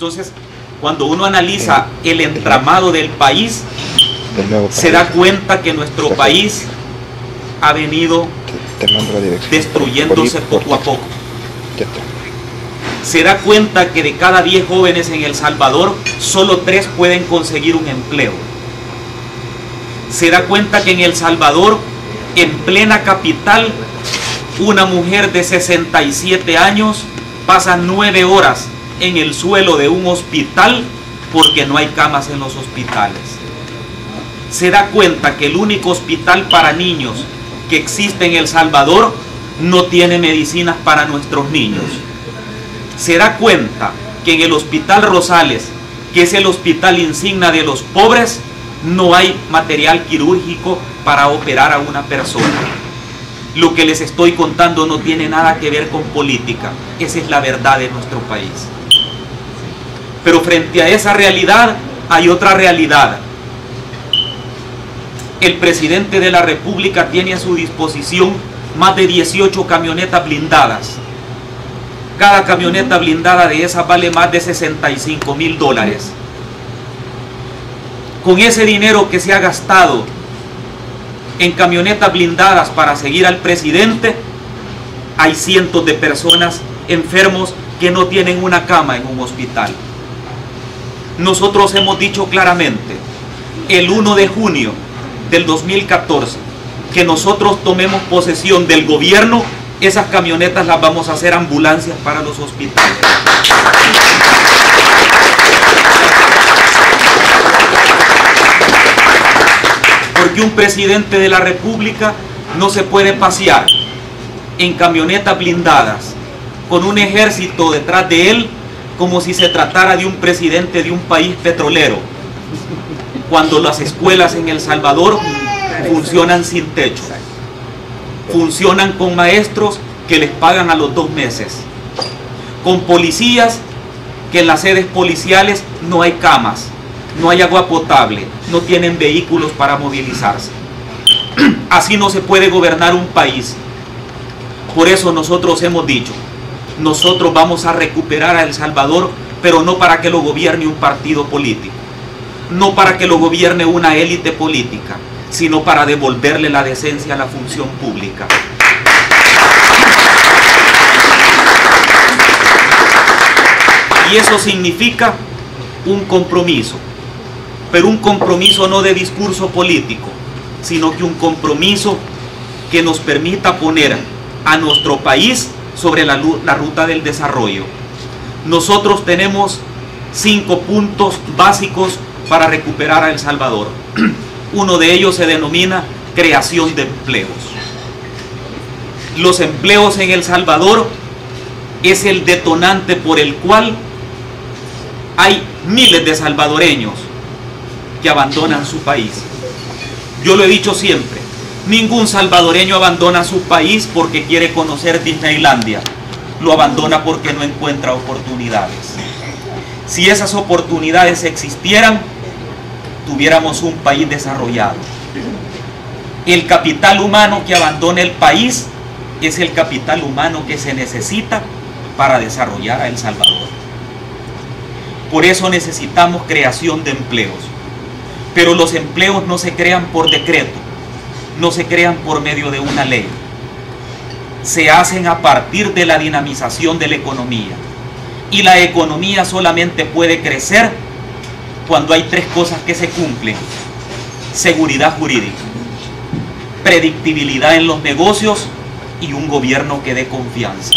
Entonces, cuando uno analiza el entramado del país, se da cuenta que nuestro país ha venido destruyéndose poco a poco. Se da cuenta que de cada 10 jóvenes en El Salvador, solo 3 pueden conseguir un empleo. Se da cuenta que en El Salvador, en plena capital, una mujer de 67 años pasa 9 horas en el suelo de un hospital porque no hay camas en los hospitales. Se da cuenta que el único hospital para niños que existe en El Salvador no tiene medicinas para nuestros niños. Se da cuenta que en el Hospital Rosales, que es el hospital insignia de los pobres, no hay material quirúrgico para operar a una persona. Lo que les estoy contando no tiene nada que ver con política. Esa es la verdad de nuestro país. Pero frente a esa realidad hay otra realidad. El presidente de la República tiene a su disposición más de 18 camionetas blindadas. Cada camioneta blindada de esas vale más de $65.000. Con ese dinero que se ha gastado en camionetas blindadas para seguir al presidente, hay cientos de personas enfermos que no tienen una cama en un hospital. Nosotros hemos dicho claramente, el 1 de junio del 2014, que nosotros tomemos posesión del gobierno, esas camionetas las vamos a hacer ambulancias para los hospitales. Porque un presidente de la República no se puede pasear en camionetas blindadas con un ejército detrás de él como si se tratara de un presidente de un país petrolero, cuando las escuelas en El Salvador funcionan sin techo, funcionan con maestros que les pagan a los 2 meses, con policías que en las sedes policiales no hay camas, no hay agua potable, no tienen vehículos para movilizarse. Así no se puede gobernar un país. Por eso nosotros hemos dicho, nosotros vamos a recuperar a El Salvador, pero no para que lo gobierne un partido político, no para que lo gobierne una élite política, sino para devolverle la decencia a la función pública. Y eso significa un compromiso, pero un compromiso no de discurso político, sino que un compromiso que nos permita poner a nuestro país sobre la ruta del desarrollo. Nosotros tenemos 5 puntos básicos para recuperar a El Salvador. Uno de ellos se denomina creación de empleos. Los empleos en El Salvador es el detonante por el cual hay miles de salvadoreños que abandonan su país. Yo lo he dicho siempre, ningún salvadoreño abandona su país porque quiere conocer Disneylandia, lo abandona porque no encuentra oportunidades. Si esas oportunidades existieran, tuviéramos un país desarrollado. El capital humano que abandona el país es el capital humano que se necesita para desarrollar a El Salvador. Por eso necesitamos creación de empleos. Pero los empleos no se crean por decreto, no se crean por medio de una ley. Se hacen a partir de la dinamización de la economía. Y la economía solamente puede crecer cuando hay 3 cosas que se cumplen: seguridad jurídica, predictibilidad en los negocios y un gobierno que dé confianza.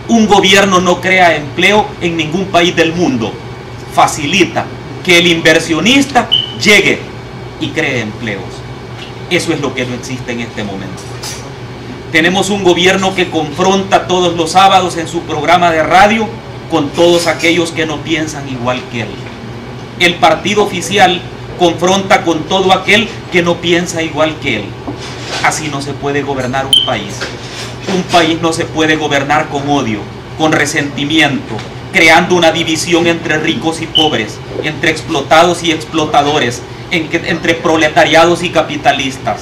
Un gobierno no crea empleo en ningún país del mundo, facilita que el inversionista llegue y cree empleos. Eso es lo que no existe en este momento. Tenemos un gobierno que confronta todos los sábados en su programa de radio con todos aquellos que no piensan igual que él. El partido oficial confronta con todo aquel que no piensa igual que él. Así no se puede gobernar un país. Un país no se puede gobernar con odio, con resentimiento, creando una división entre ricos y pobres, entre explotados y explotadores, entre proletariados y capitalistas.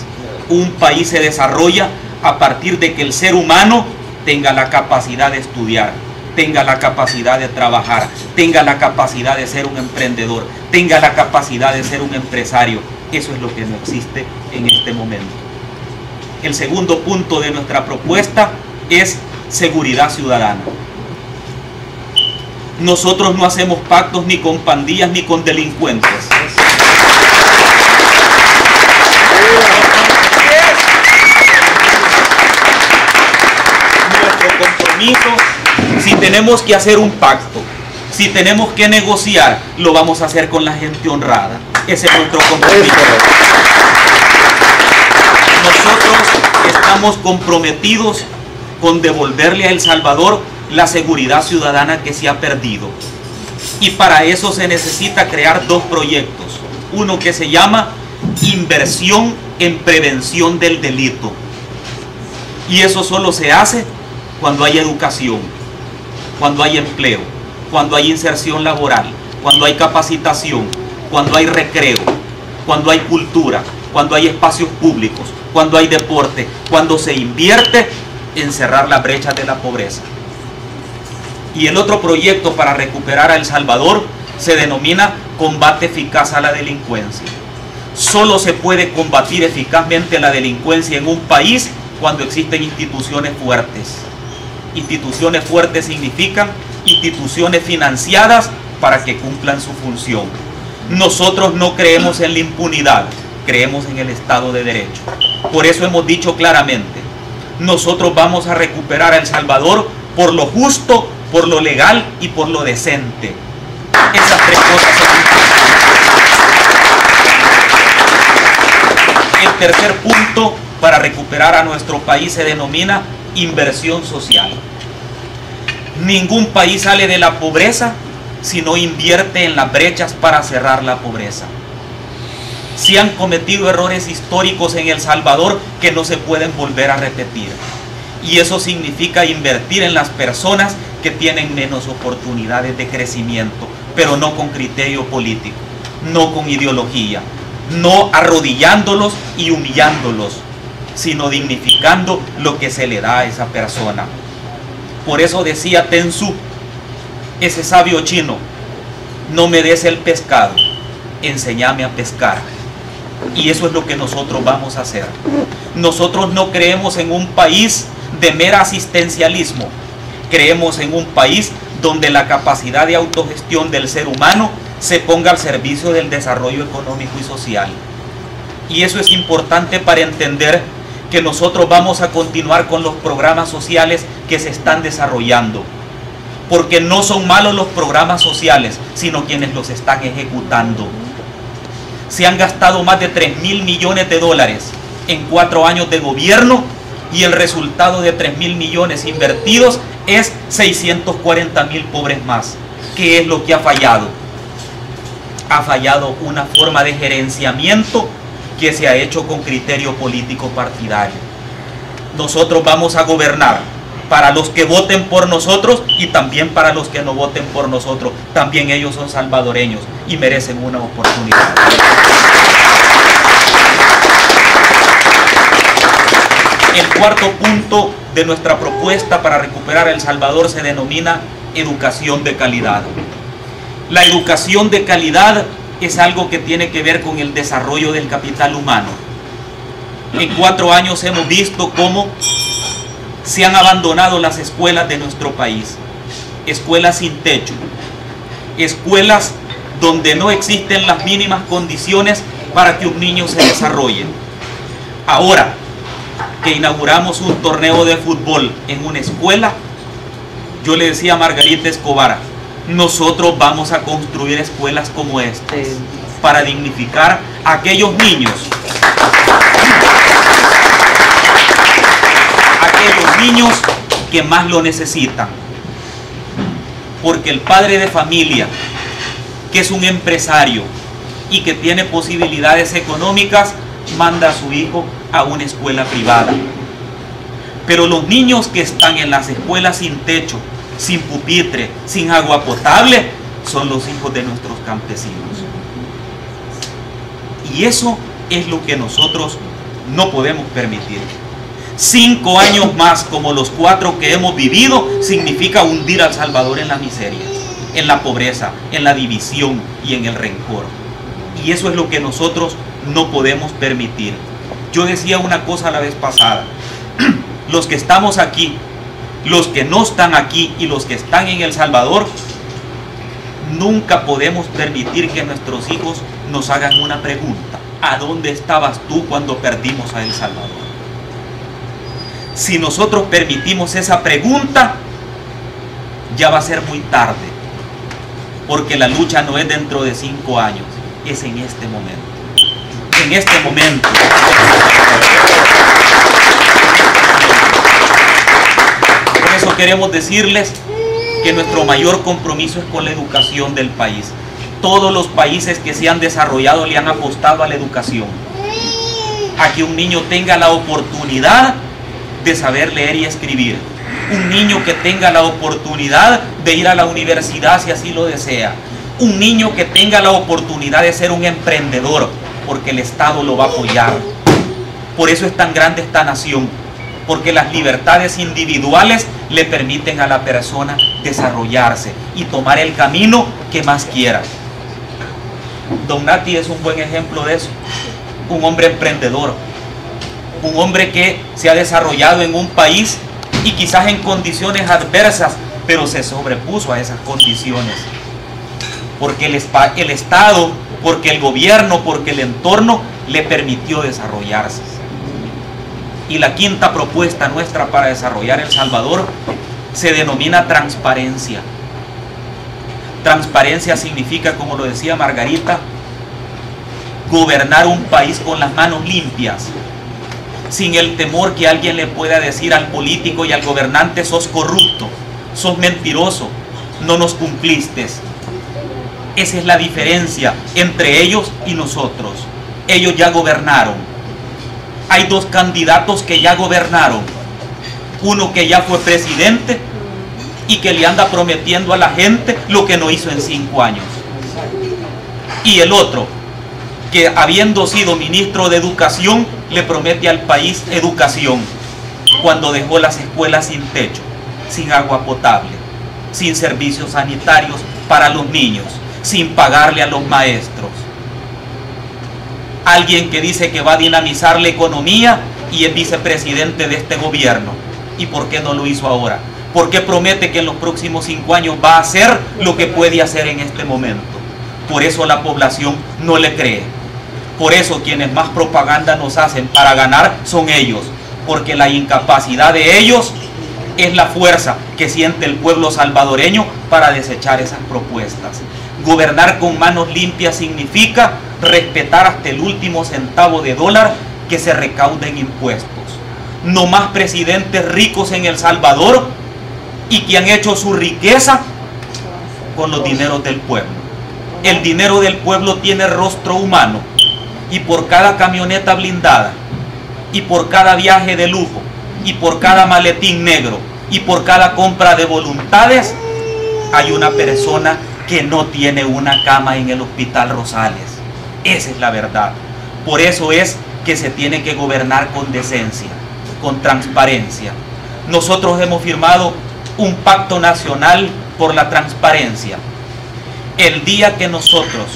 Un país se desarrolla a partir de que el ser humano tenga la capacidad de estudiar, tenga la capacidad de trabajar, tenga la capacidad de ser un emprendedor, tenga la capacidad de ser un empresario. Eso es lo que no existe en este momento. El segundo punto de nuestra propuesta es seguridad ciudadana. Nosotros no hacemos pactos ni con pandillas ni con delincuentes. Nuestro compromiso, si tenemos que hacer un pacto, si tenemos que negociar, lo vamos a hacer con la gente honrada. Ese es nuestro compromiso. Nosotros estamos comprometidos con devolverle a El Salvador la seguridad ciudadana que se ha perdido. Y para eso se necesita crear dos proyectos. Uno que se llama Inversión en Prevención del Delito. Y eso solo se hace cuando hay educación, cuando hay empleo, cuando hay inserción laboral, cuando hay capacitación, cuando hay recreo, cuando hay cultura, cuando hay espacios públicos, cuando hay deporte, cuando se invierte en cerrar las brechas de la pobreza. Y el otro proyecto para recuperar a El Salvador se denomina Combate Eficaz a la Delincuencia. Solo se puede combatir eficazmente la delincuencia en un país cuando existen instituciones fuertes. Instituciones fuertes significan instituciones financiadas para que cumplan su función. Nosotros no creemos en la impunidad, creemos en el Estado de Derecho. Por eso hemos dicho claramente, nosotros vamos a recuperar a El Salvador por lo justo, por lo legal y por lo decente. Esas tres cosas son importantes. El tercer punto para recuperar a nuestro país se denomina inversión social. Ningún país sale de la pobreza si no invierte en las brechas para cerrar la pobreza. Se han cometido errores históricos en El Salvador que no se pueden volver a repetir. Y eso significa invertir en las personas que tienen menos oportunidades de crecimiento, pero no con criterio político, no con ideología, no arrodillándolos y humillándolos, sino dignificando lo que se le da a esa persona. Por eso decía Tenzú, ese sabio chino, no me des el pescado, enséñame a pescar. Y eso es lo que nosotros vamos a hacer. Nosotros no creemos en un país de mera asistencialismo. Creemos en un país donde la capacidad de autogestión del ser humano se ponga al servicio del desarrollo económico y social. Y eso es importante para entender que nosotros vamos a continuar con los programas sociales que se están desarrollando. Porque no son malos los programas sociales, sino quienes los están ejecutando. Se han gastado más de 3.000 millones de dólares en 4 años de gobierno y el resultado de 3.000 millones invertidos es 640.000 pobres más. ¿Qué es lo que ha fallado? Ha fallado una forma de gerenciamiento que se ha hecho con criterio político partidario. Nosotros vamos a gobernar para los que voten por nosotros y también para los que no voten por nosotros. También ellos son salvadoreños y merecen una oportunidad. El cuarto punto de nuestra propuesta para recuperar a El Salvador se denomina educación de calidad. La educación de calidad es algo que tiene que ver con el desarrollo del capital humano. En 4 años hemos visto cómo se han abandonado las escuelas de nuestro país. Escuelas sin techo. Escuelas donde no existen las mínimas condiciones para que un niño se desarrolle. Ahora que inauguramos un torneo de fútbol en una escuela, yo le decía a Margarita Escobar, nosotros vamos a construir escuelas como estas para dignificar a aquellos niños. Aquellos niños que más lo necesitan. Porque el padre de familia, que es un empresario y que tiene posibilidades económicas, manda a su hijo a una escuela privada. Pero los niños que están en las escuelas sin techo, sin pupitre, sin agua potable, son los hijos de nuestros campesinos. Y eso es lo que nosotros no podemos permitir. 5 años más como los 4 que hemos vivido significa hundir a El Salvador en la miseria, en la pobreza, en la división y en el rencor. Y eso es lo que nosotros no podemos permitir. Yo decía una cosa la vez pasada: los que estamos aquí, los que no están aquí y los que están en El Salvador, nunca podemos permitir que nuestros hijos nos hagan una pregunta: ¿a dónde estabas tú cuando perdimos a El Salvador? Si nosotros permitimos esa pregunta, ya va a ser muy tarde, porque la lucha no es dentro de 5 años, es en este momento. En este momento. Por eso queremos decirles que nuestro mayor compromiso es con la educación del país. Todos los países que se han desarrollado le han apostado a la educación, a que un niño tenga la oportunidad de saber leer y escribir, un niño que tenga la oportunidad de ir a la universidad si así lo desea, un niño que tenga la oportunidad de ser un emprendedor, porque el Estado lo va a apoyar. Por eso es tan grande esta nación, porque las libertades individuales le permiten a la persona desarrollarse y tomar el camino que más quiera. Don Nati es un buen ejemplo de eso, un hombre emprendedor, un hombre que se ha desarrollado en un país y quizás en condiciones adversas, pero se sobrepuso a esas condiciones, porque el Estado, porque el gobierno, porque el entorno le permitió desarrollarse. Y la quinta propuesta nuestra para desarrollar El Salvador se denomina transparencia. Transparencia significa, como lo decía Margarita, gobernar un país con las manos limpias, sin el temor que alguien le pueda decir al político y al gobernante: sos corrupto, sos mentiroso, no nos cumpliste. Esa es la diferencia entre ellos y nosotros. Ellos ya gobernaron. Hay 2 candidatos que ya gobernaron. Uno que ya fue presidente y que le anda prometiendo a la gente lo que no hizo en 5 años. Y el otro, que habiendo sido ministro de Educación, le promete al país educación, cuando dejó las escuelas sin techo, sin agua potable, sin servicios sanitarios para los niños, sin pagarle a los maestros. Alguien que dice que va a dinamizar la economía y es vicepresidente de este gobierno. ¿Y por qué no lo hizo ahora? ¿Por qué promete que en los próximos 5 años va a hacer lo que puede hacer en este momento? Por eso la población no le cree. Por eso quienes más propaganda nos hacen para ganar son ellos, porque la incapacidad de ellos es la fuerza que siente el pueblo salvadoreño para desechar esas propuestas. Gobernar con manos limpias significa respetar hasta el último centavo de dólar que se recauda en impuestos. No más presidentes ricos en El Salvador y que han hecho su riqueza con los dineros del pueblo. El dinero del pueblo tiene rostro humano, y por cada camioneta blindada, y por cada viaje de lujo, y por cada maletín negro, y por cada compra de voluntades, hay una persona que no tiene una cama en el Hospital Rosales. Esa es la verdad. Por eso es que se tiene que gobernar con decencia, con transparencia. Nosotros hemos firmado un pacto nacional por la transparencia. El día que nosotros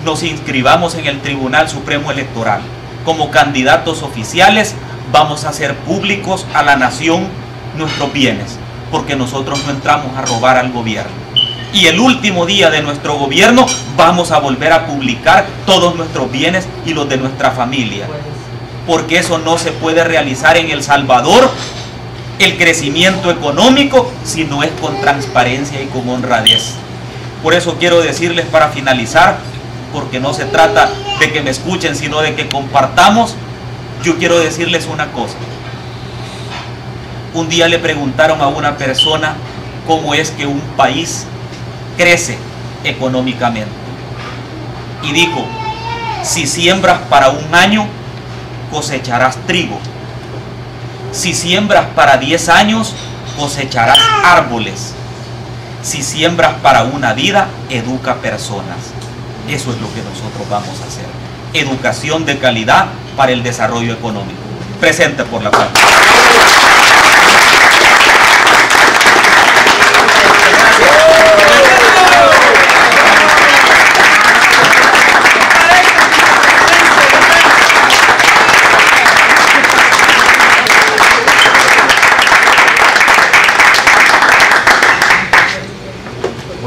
nos inscribamos en el Tribunal Supremo Electoral como candidatos oficiales, vamos a hacer públicos a la nación nuestros bienes, porque nosotros no entramos a robar al gobierno. Y el último día de nuestro gobierno vamos a volver a publicar todos nuestros bienes y los de nuestra familia, porque eso no se puede realizar en El Salvador, el crecimiento económico, si no es con transparencia y con honradez. Por eso quiero decirles, para finalizar, porque no se trata de que me escuchen, sino de que compartamos, yo quiero decirles una cosa. Un día le preguntaron a una persona cómo es que un país crece económicamente, y dijo: si siembras para un año, cosecharás trigo. Si siembras para 10 años, cosecharás árboles. Si siembras para una vida, educa personas. Eso es lo que nosotros vamos a hacer. Educación de calidad para el desarrollo económico. Presente por la paz.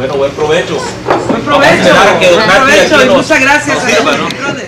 Bueno, buen provecho. Buen provecho. Vamos a esperar a que don Buen Nati provecho aquí y nos- muchas gracias nos a sirva, los ¿no? patrones.